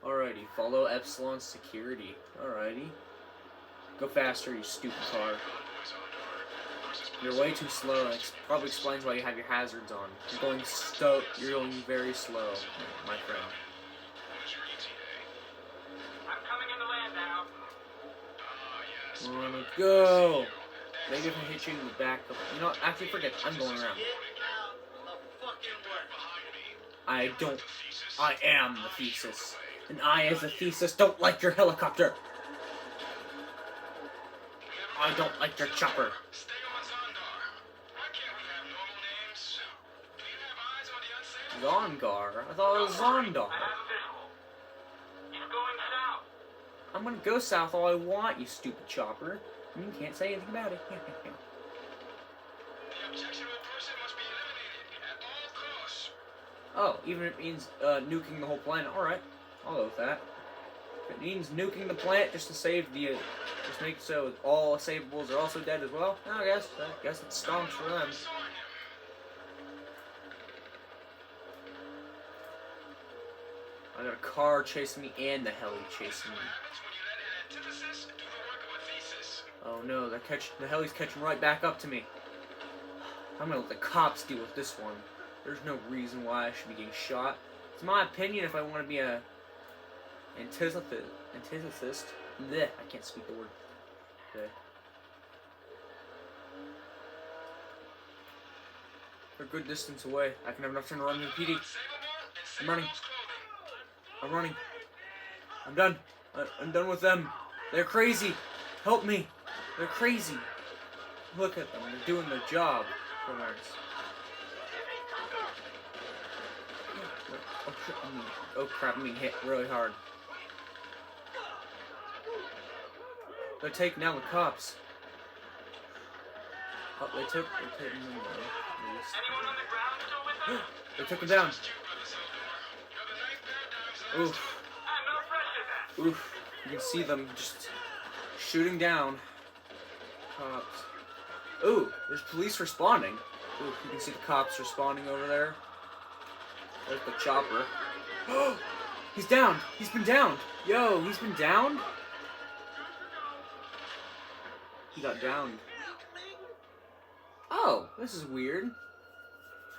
Alrighty, follow Epsilon security. Alrighty. Go faster, you stupid car. You're way too slow, and it probably explains why you have your hazards on. You're going very slow, my friend. I'm coming into land now. Come on, let's go! Maybe if I hit you in the back. You know what? Actually, forget it. I'm going around. I am the thesis. And I, as a thesis, don't like your helicopter. I don't like your chopper. Zongar? I thought it was Zondar. I'm gonna go south all I want, you stupid chopper. You can't say anything about it. Oh, even if it means nuking the whole planet. Alright, I'll go with that. If it means nuking the planet just to save the... just make it so all savables are also dead as well, I guess it stomps for them. I got a car chasing me and the heli chasing me. Oh no, the heli's catching right back up to me. I'm gonna let the cops deal with this one. There's no reason why I should be getting shot. It's my opinion if I want to be a antithesis. Blech, I can't speak the word. Blech. They're a good distance away. I can have enough time to run to the PD. I'm running. I'm done. I'm done with them. They're crazy. Help me. They're crazy. Look at them. They're doing their job. Oh crap, I'm being hit really hard. They're taking down the cops. Oh, they took them down. They took them down. Oof. Oof. You can see them just shooting down cops. Ooh, there's police responding. Ooh, you can see the cops responding over there. There's the chopper. Oh, he's down. He's been downed. Yo, he's been downed? He got downed. Oh, this is weird.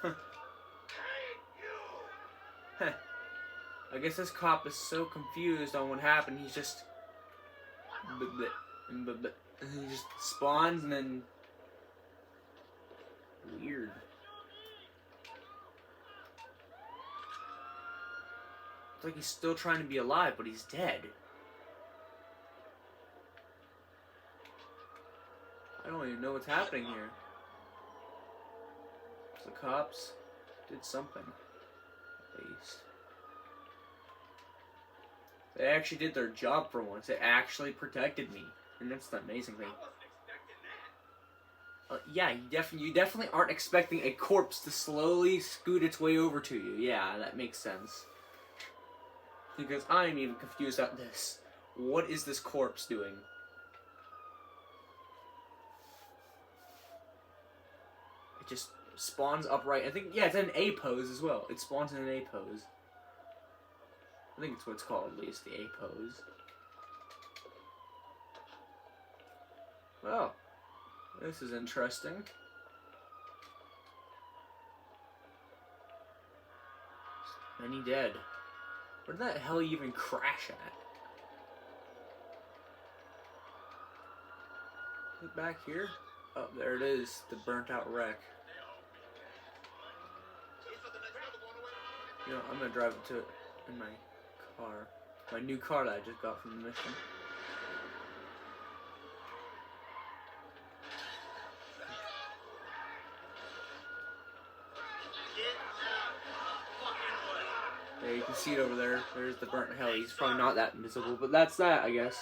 Huh. Heh. I guess this cop is so confused on what happened, he's just... he just spawns and then... Weird. It's like he's still trying to be alive, but he's dead. I don't even know what's happening here. The cops did something, at least. They actually did their job for once. They actually protected me, and that's the amazing thing. Yeah, you definitely aren't expecting a corpse to slowly scoot its way over to you. Yeah, that makes sense. Because I'm even confused about this. What is this corpse doing? It just spawns upright. I think, yeah, it's in an A pose as well. It spawns in an A pose. I think it's what it's called, at least, the A pose. Well, this is interesting. Many dead. Where did that hell even crash at? Is it back here? Oh, there it is, the burnt out wreck. You know, I'm gonna drive it to in my car. My new car that I just got from the mission. Yeah, you can see it over there. There's the burnt heli. He's probably not that invisible, but that's that, I guess.